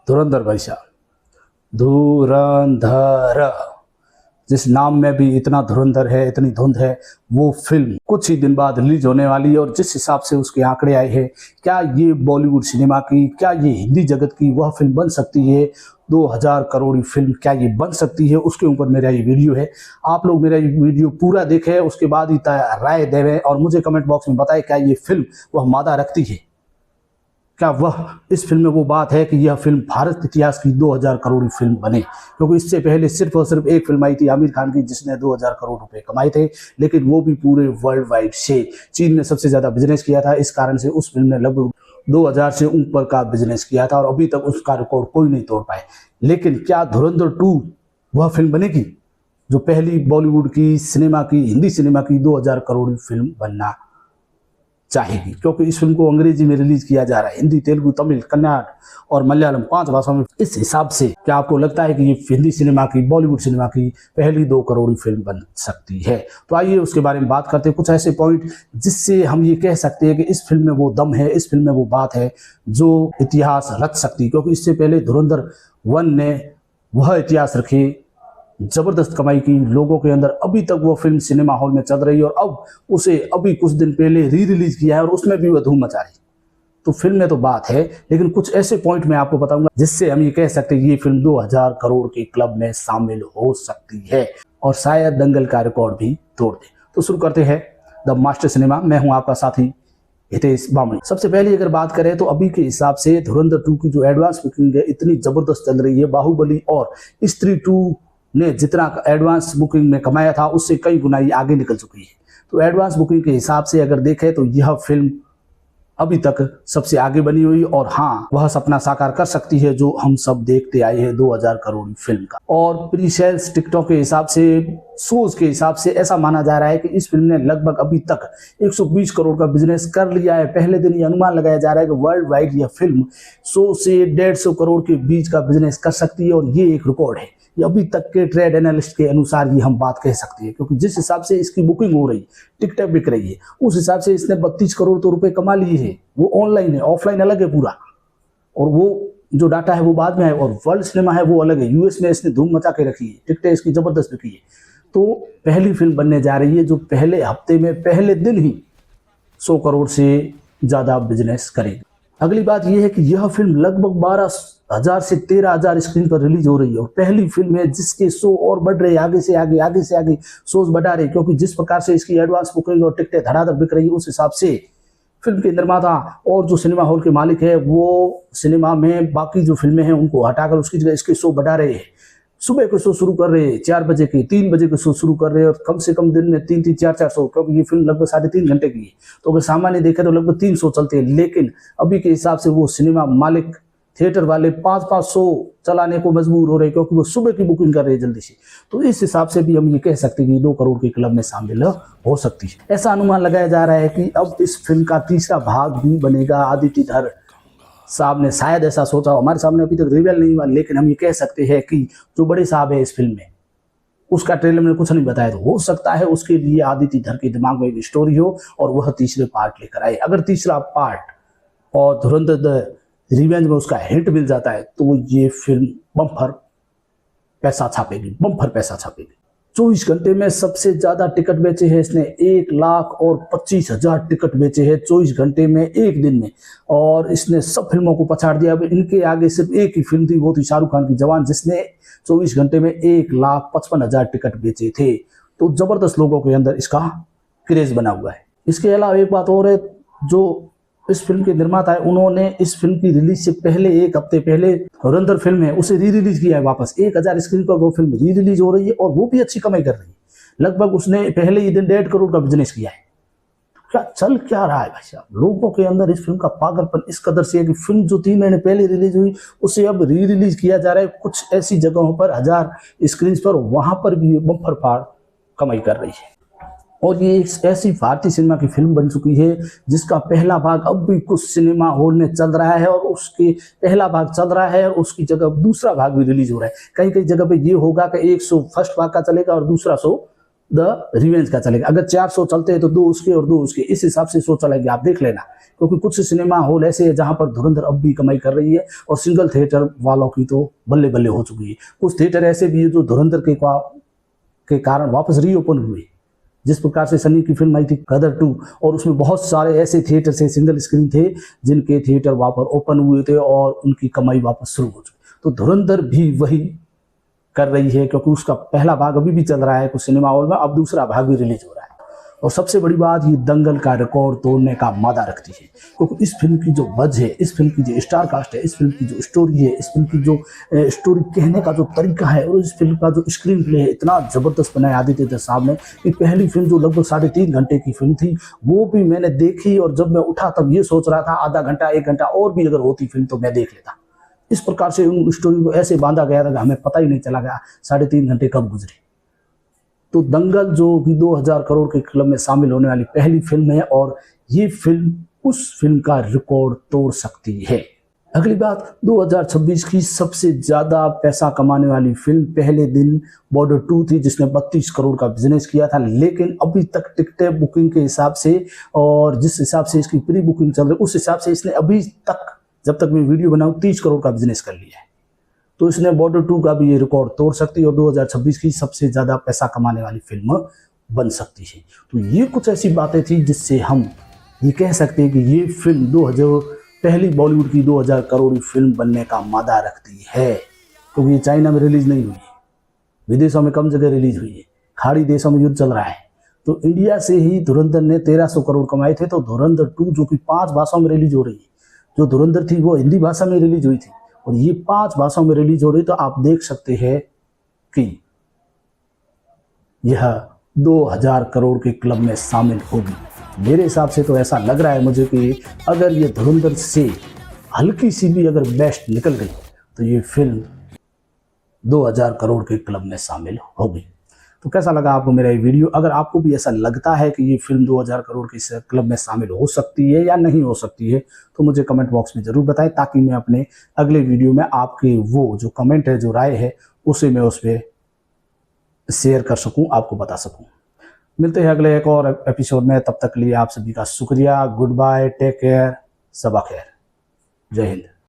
धुरंधर भाई साहब, धुरंधर, जिस नाम में भी इतना धुरंधर है, इतनी धुंध है। वो फिल्म कुछ ही दिन बाद रिलीज होने वाली है और जिस हिसाब से उसके आंकड़े आए हैं, क्या ये बॉलीवुड सिनेमा की, क्या ये हिंदी जगत की वह फिल्म बन सकती है? 2000 करोड़ फिल्म क्या ये बन सकती है? उसके ऊपर मेरा ये वीडियो है। आप लोग मेरा ये वीडियो पूरा देखें, उसके बाद ही राय देवें और मुझे कमेंट बॉक्स में बताएं क्या ये फिल्म वह मादा रखती है। क्या वह इस फिल्म में वो बात है कि यह फिल्म भारत के इतिहास की 2000 करोड़ फिल्म बने? क्योंकि इससे पहले सिर्फ और सिर्फ एक फिल्म आई थी आमिर खान की, जिसने 2000 करोड़ रुपए कमाए थे, लेकिन वो भी पूरे वर्ल्ड वाइड से। चीन ने सबसे ज्यादा बिजनेस किया था, इस कारण से उस फिल्म ने लगभग 2000 से ऊपर का बिजनेस किया था और अभी तक उसका रिकॉर्ड कोई नहीं तोड़ पाए। लेकिन क्या धुरंधर 2 वह फिल्म बनेगी जो पहली बॉलीवुड की सिनेमा की, हिंदी सिनेमा की 2000 करोड़ फिल्म बनना चाहेगी? क्योंकि इस फिल्म को अंग्रेजी में रिलीज किया जा रहा है, हिंदी, तेलुगु, तमिल, कन्नड़ और मलयालम 5 भाषाओं में। इस हिसाब से क्या आपको लगता है कि ये हिंदी सिनेमा की, बॉलीवुड सिनेमा की पहली 2 करोड़ फिल्म बन सकती है? तो आइए उसके बारे में बात करते हैं। कुछ ऐसे पॉइंट जिससे हम ये कह सकते हैं कि इस फिल्म में वो दम है, इस फिल्म में वो बात है जो इतिहास रच सकती है। क्योंकि इससे पहले धुरंधर 1 ने वह इतिहास रखे, जबरदस्त कमाई की, लोगों के अंदर अभी तक वो फिल्म सिनेमा हॉल में चल रही है और अब उसे अभी कुछ दिन पहले री रिलीज किया है और उसमें भी वह धूम मचा रही। तो फिल्म में तो बात है, लेकिन कुछ ऐसे पॉइंट मैं आपको बताऊंगा जिससे हम ये कह सकते हैं ये फिल्म 2000 करोड़ के क्लब में शामिल हो सकती है और शायद दंगल का रिकॉर्ड भी तोड़ दे। तो शुरू करते हैं द मास्टर सिनेमा। मैं हूं आपका साथी हितेश बामणी। सबसे पहले अगर बात करें तो अभी के हिसाब से धुरंधर 2 की जो एडवांस बुकिंग है इतनी जबरदस्त चल रही है। बाहुबली और स्त्री 2 ने जितना एडवांस बुकिंग में कमाया था उससे कई गुना ही आगे निकल चुकी है। तो एडवांस बुकिंग के हिसाब से अगर देखें तो यह फिल्म अभी तक सबसे आगे बनी हुई और हाँ, वह सपना साकार कर सकती है जो हम सब देखते आए हैं 2000 करोड़ फिल्म का। और प्री सेल्स टिकटों के हिसाब से, शोज के हिसाब से ऐसा माना जा रहा है कि इस फिल्म ने लगभग अभी तक 120 करोड़ का बिजनेस कर लिया है। पहले दिन ये अनुमान लगाया जा रहा है कि वर्ल्ड वाइड यह फिल्म 100 से 150 करोड़ के बीच का बिजनेस कर सकती है और ये एक रिकॉर्ड है। ये अभी तक के ट्रेड एनालिस्ट के अनुसार ही हम बात कह सकते हैं, क्योंकि जिस हिसाब से इसकी बुकिंग हो रही, टिकटें बिक रही है, उस हिसाब से इसने 32 करोड़ तो रुपए कमा लिए हैं। वो ऑनलाइन है, ऑफलाइन अलग है पूरा, और वो जो डाटा है वो बाद में है, और वर्ल्ड सिनेमा है वो अलग है। यूएस में इसने धूम मचा के रखी है, टिकटें इसकी जबरदस्त बिकी है। तो पहली फिल्म बनने जा रही है जो पहले हफ्ते में, पहले दिन ही 100 करोड़ से ज्यादा बिजनेस करेगी। अगली बात यह है कि यह फिल्म लगभग 12,000 से 13,000 स्क्रीन पर रिलीज हो रही है और पहली फिल्म है जिसके शो और बढ़ रहे, आगे से आगे शोज बढ़ा रहे, क्योंकि जिस प्रकार से इसकी एडवांस बुकिंग और टिकटें धड़ाधड़ बिक रही है उस हिसाब से फिल्म के निर्माता और जो सिनेमा हॉल के मालिक है वो सिनेमा में बाकी जो फिल्में हैं उनको हटाकर उसकी जगह इसके शो बढ़ा रहे हैं। सुबह के शो शुरू कर रहे हैं 4 बजे के, 3 बजे के शो शुरू कर रहे हैं और कम से कम दिन में 3-3, 4-4 शो, क्योंकि ये फिल्म लगभग 3.5 घंटे की है। तो अगर सामान्य देखें तो लगभग 3 शो चलते हैं, लेकिन अभी के हिसाब से वो सिनेमा मालिक, थिएटर वाले 5-5 शो चलाने को मजबूर हो रहे हैं, क्योंकि वो सुबह की बुकिंग कर रहे हैं जल्दी से। तो इस हिसाब से भी हम ये कह सकते हैं कि 2 करोड़ के क्लब में शामिल हो सकती है। ऐसा अनुमान लगाया जा रहा है कि अब इस फिल्म का तीसरा भाग भी बनेगा। आदित्य धर साहब ने शायद ऐसा सोचा, हमारे सामने अभी तक रिवील नहीं हुआ, लेकिन हम ये कह सकते हैं कि जो बड़े साहब है इस फिल्म में, उसका ट्रेलर में कुछ नहीं बताया, तो हो सकता है उसके लिए आदित्य धर के दिमाग में एक स्टोरी हो और वह तीसरे पार्ट लेकर आए। अगर तीसरा पार्ट और धुरंधर द रिवेंज में उसका हिंट मिल जाता है तो ये फिल्म बम्पर पैसा छापेगी, बम्पर पैसा छापेगी। 24 घंटे में सबसे ज्यादा टिकट बेचे हैं इसने, 1,25,000 टिकट बेचे हैं 24 घंटे में, एक दिन में, और इसने सब फिल्मों को पछाड़ दिया। अब इनके आगे सिर्फ एक ही फिल्म थी, वो थी शाहरुख खान की जवान, जिसने 24 घंटे में 1,55,000 टिकट बेचे थे। तो जबरदस्त लोगों के अंदर इसका क्रेज बना हुआ है। इसके अलावा एक बात और है, जो इस फिल्म के निर्माता है उन्होंने इस फिल्म की रिलीज से पहले, 1 हफ्ते पहले धुरंधर फिल्म है उसे री रिलीज किया है वापस। 1000 स्क्रीन पर वो फिल्म री रिलीज हो रही है और वो भी अच्छी कमाई कर रही है। लगभग उसने पहले ही दिन 1.5 करोड़ का बिजनेस किया है। क्या चल क्या रहा है भाई साहब, लोगों के अंदर इस फिल्म का पागलपन इस कदर से है कि फिल्म जो 3 महीने पहले रिलीज हुई उसे अब री रिलीज किया जा रहा है कुछ ऐसी जगहों पर, 1000 स्क्रीन पर, वहां पर भी बम्पर फाड़ कमाई कर रही है। और ये एक ऐसी भारतीय सिनेमा की फिल्म बन चुकी है जिसका पहला भाग अब भी कुछ सिनेमा हॉल में चल रहा है और उसके पहला भाग चल रहा है और उसकी जगह दूसरा भाग भी रिलीज हो रहा है। कई कई जगह पे ये होगा कि एक शो फर्स्ट भाग का चलेगा और दूसरा शो द रिवेंज का चलेगा। अगर 4 शो चलते हैं तो 2 उसके और 2 उसके, इस हिसाब से शो चलेंगे, आप देख लेना। क्योंकि कुछ सिनेमा हॉल ऐसे हैं जहां पर धुरंधर अब भी कमाई कर रही है और सिंगल थिएटर वालों की तो बल्ले बल्ले हो चुकी है। कुछ थिएटर ऐसे भी है जो धुरंधर के कारण वापस रीओपन हुए। जिस प्रकार से सनी की फिल्म आई थी गदर 2, और उसमें बहुत सारे ऐसे थिएटर से सिंगल स्क्रीन थे जिनके थिएटर वापस ओपन हुए थे और उनकी कमाई वापस शुरू हो चुकी। तो धुरंधर भी वही कर रही है, क्योंकि उसका पहला भाग अभी भी चल रहा है कुछ सिनेमा हॉल में, अब दूसरा भाग भी रिलीज हो रहा है। और सबसे बड़ी बात, ये दंगल का रिकॉर्ड तोड़ने का मादा रखती है, क्योंकि इस फिल्म की जो बज है, इस फिल्म की जो स्टार कास्ट है, इस फिल्म की जो स्टोरी है, इस फिल्म की जो स्टोरी कहने का जो तरीका है और इस फिल्म का जो स्क्रीन प्ले है, इतना ज़बरदस्त बनाया आदित्य दत्त साहब ने कि पहली फिल्म जो लगभग 3.5 घंटे की फिल्म थी वो भी मैंने देखी, और जब मैं उठा तब ये सोच रहा था आधा घंटा 1 घंटा और भी अगर होती फिल्म तो मैं देख लेता। इस प्रकार से उन स्टोरी को ऐसे बांधा गया था कि हमें पता ही नहीं चला गया 3.5 घंटे कब गुजरे। तो दंगल जो कि 2000 करोड़ के क्लब में शामिल होने वाली पहली फिल्म है, और ये फिल्म उस फिल्म का रिकॉर्ड तोड़ सकती है। अगली बात, 2026 की सबसे ज़्यादा पैसा कमाने वाली फिल्म पहले दिन बॉर्डर 2 थी, जिसने 32 करोड़ का बिजनेस किया था। लेकिन अभी तक टिकटें बुकिंग के हिसाब से और जिस हिसाब से इसकी प्री बुकिंग चल रही है उस हिसाब से इसने अभी तक, जब तक मैं वीडियो बनाऊँ, 30 करोड़ का बिजनेस कर लिया है। तो इसने बॉर्डर 2 का भी ये रिकॉर्ड तोड़ सकती है और 2026 की सबसे ज़्यादा पैसा कमाने वाली फिल्म बन सकती है। तो ये कुछ ऐसी बातें थी जिससे हम ये कह सकते हैं कि ये फिल्म 2000 पहली बॉलीवुड की 2000 करोड़ फिल्म बनने का मादा रखती है, क्योंकि ये चाइना में रिलीज नहीं हुई है, विदेशों में कम जगह रिलीज हुई है, खाड़ी देशों में युद्ध चल रहा है। तो इंडिया से ही धुरंधर ने 1300 करोड़ कमाए थे। तो धुरंधर 2 जो कि 5 भाषाओं में रिलीज हो रही है, जो धुरंधर थी वो हिंदी भाषा में रिलीज हुई थी और ये 5 भाषाओं में रिलीज हो रही, तो आप देख सकते हैं कि यह 2000 करोड़ के क्लब में शामिल होगी। मेरे हिसाब से तो ऐसा लग रहा है मुझे कि अगर ये धुरंधर से हल्की सी भी अगर बेस्ट निकल गई तो ये फिल्म 2000 करोड़ के क्लब में शामिल होगी। तो कैसा लगा आपको मेरा ये वीडियो? अगर आपको भी ऐसा लगता है कि ये फिल्म 2000 करोड़ के क्लब में शामिल हो सकती है या नहीं हो सकती है, तो मुझे कमेंट बॉक्स में ज़रूर बताएं, ताकि मैं अपने अगले वीडियो में आपके वो जो कमेंट है, जो राय है, उसे मैं उस पर शेयर कर सकूं, आपको बता सकूं। मिलते हैं अगले एक और एपिसोड में, तब तक के लिए आप सभी का शुक्रिया। गुड बाय, टेक केयर, सबा खैर, जय हिंद।